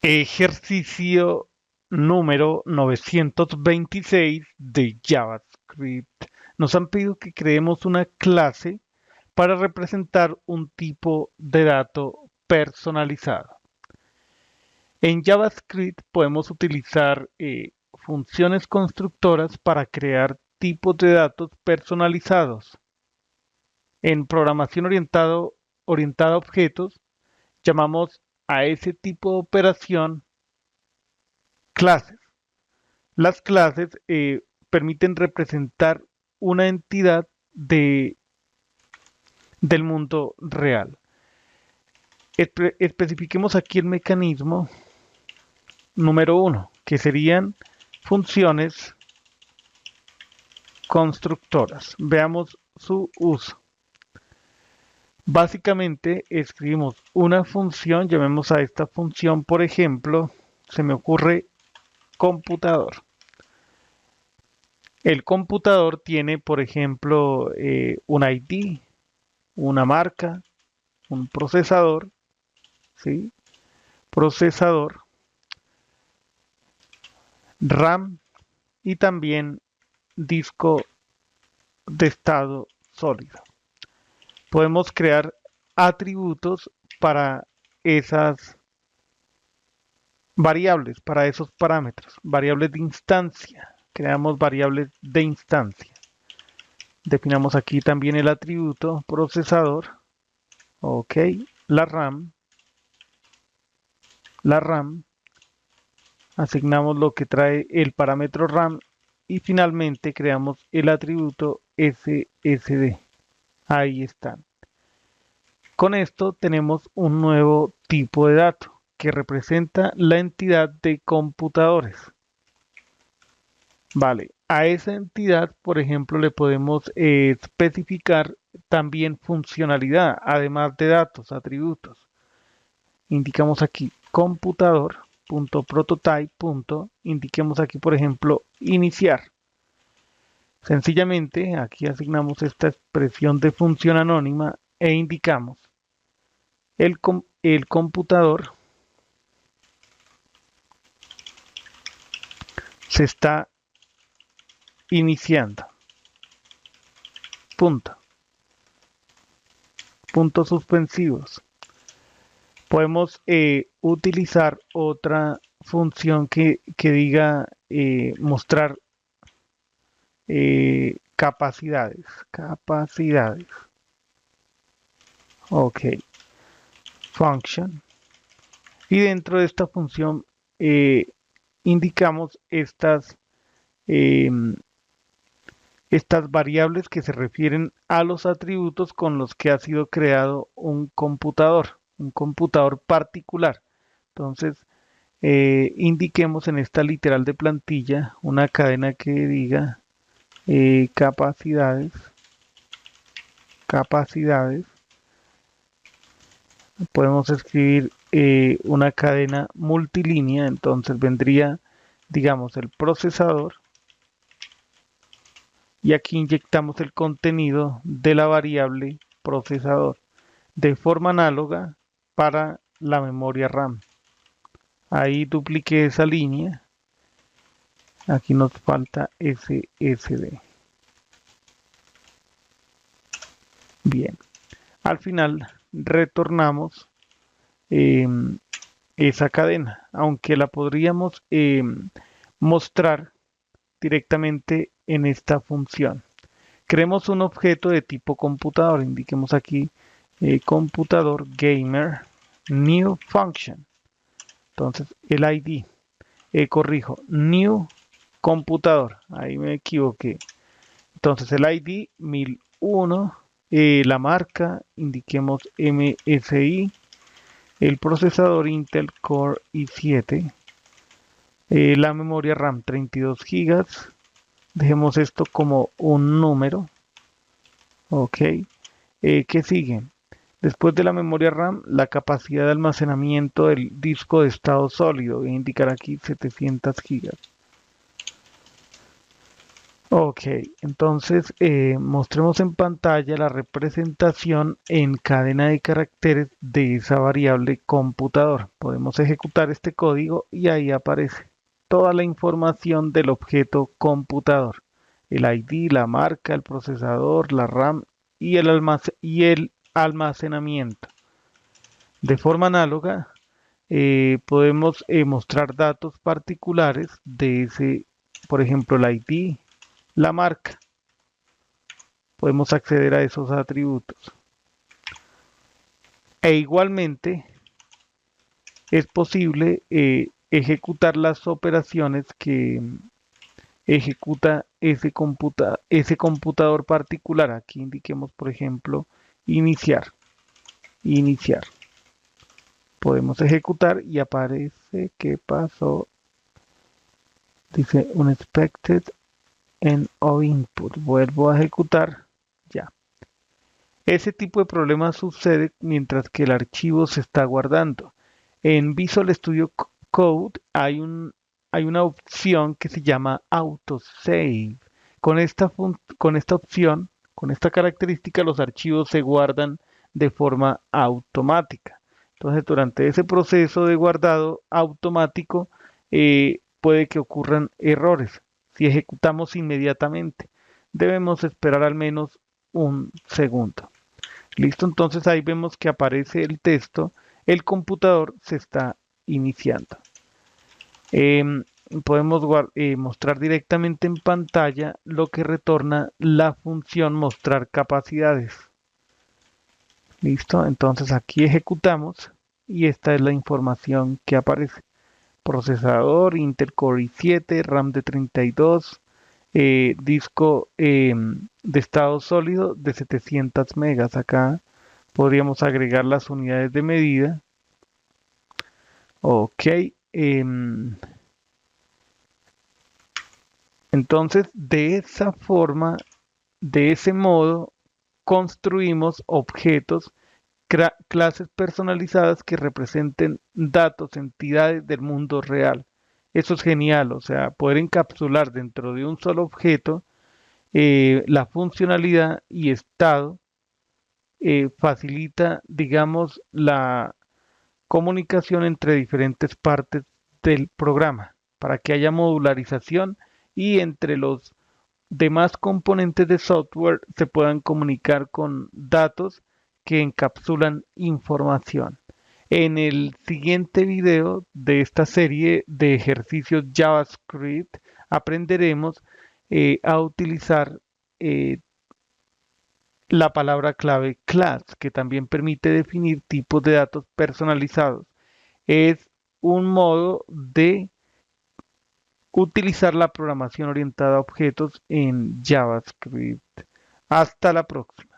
Ejercicio número 926 de JavaScript. Nos han pedido que creemos una clase para representar un tipo de dato personalizado. En JavaScript podemos utilizar funciones constructoras para crear tipos de datos personalizados. En programación orientada a objetos, llamamos a ese tipo de operación clases. Las clases permiten representar una entidad del mundo real. Especifiquemos aquí el mecanismo número uno, que serían funciones constructoras. Veamos su uso. Básicamente escribimos una función, llamemos a esta función, por ejemplo, se me ocurre computador. El computador tiene, por ejemplo, un ID, una marca, un procesador, ¿sí? Procesador, RAM y también disco de estado sólido. Podemos crear atributos para esas variables, para esos parámetros, variables de instancia. Creamos variables de instancia. Definamos aquí también el atributo procesador. Ok, la RAM. La RAM. Asignamos lo que trae el parámetro RAM y finalmente creamos el atributo SSD. Ahí están. Con esto tenemos un nuevo tipo de dato que representa la entidad de computadores. Vale, a esa entidad, por ejemplo, le podemos especificar también funcionalidad, además de datos, atributos. Indicamos aquí computador.prototype. Indiquemos aquí, por ejemplo, iniciar. Sencillamente, aquí asignamos esta expresión de función anónima e indicamos el computador se está iniciando. Punto. Puntos suspensivos. Podemos utilizar otra función que diga mostrar capacidades. Capacidades. Ok. Function. Y dentro de esta función indicamos eh, estas variables que se refieren a los atributos con los que ha sido creado un computador particular. Entonces, indiquemos en esta literal de plantilla una cadena que diga capacidades. Podemos escribir una cadena multilínea, entonces vendría, digamos, el procesador y aquí inyectamos el contenido de la variable procesador de forma análoga para la memoria RAM. Ahí dupliqué esa línea. Aquí nos falta SSD. Bien. Al final retornamos esa cadena, aunque la podríamos mostrar directamente en esta función. Creemos un objeto de tipo computador. Indiquemos aquí computador gamer new function. Entonces el ID, corrijo, new computador. Ahí me equivoqué. Entonces el ID 1001, la marca, indiquemos MSI, el procesador Intel Core i7, la memoria RAM 32 GB. Dejemos esto como un número. Ok. ¿Qué sigue? Después de la memoria RAM, la capacidad de almacenamiento del disco de estado sólido. Voy a indicar aquí 700 GB. Ok, entonces mostremos en pantalla la representación en cadena de caracteres de esa variable computador. Podemos ejecutar este código y ahí aparece toda la información del objeto computador. El ID, la marca, el procesador, la RAM y el almacenamiento. De forma análoga, podemos mostrar datos particulares de ese, por ejemplo, el ID, la marca. Podemos acceder a esos atributos. E igualmente es posible ejecutar las operaciones que ejecuta ese computador particular. Aquí indiquemos, por ejemplo, iniciar. Iniciar. Podemos ejecutar y aparece que pasó. Dice unexpected end of input. Vuelvo a ejecutar. Ya. Ese tipo de problema sucede mientras que el archivo se está guardando. En Visual Studio Code hay una opción que se llama autosave. Con esta opción, con esta característica, los archivos se guardan de forma automática. Entonces, durante ese proceso de guardado automático, puede que ocurran errores si ejecutamos inmediatamente. Debemos esperar al menos un segundo. Listo, entonces ahí vemos que aparece el texto, el computador se está iniciando. Em, Podemos mostrar directamente en pantalla lo que retorna la función mostrar capacidades. Listo, entonces aquí ejecutamos y esta es la información que aparece. Procesador Intel Core i7, RAM de 32, disco de estado sólido de 700 megas. Acá podríamos agregar las unidades de medida. Ok. Entonces, de esa forma, de ese modo, construimos objetos, clases personalizadas que representen datos, entidades del mundo real. Eso es genial, o sea, poder encapsular dentro de un solo objeto la funcionalidad y estado facilita, digamos, la comunicación entre diferentes partes del programa para que haya modularización y entre los demás componentes de software se puedan comunicar con datos que encapsulan información. En el siguiente video de esta serie de ejercicios JavaScript aprenderemos a utilizar eh, la palabra clave class, que también permite definir tipos de datos personalizados. Es un modo de utilizar la programación orientada a objetos en JavaScript. Hasta la próxima.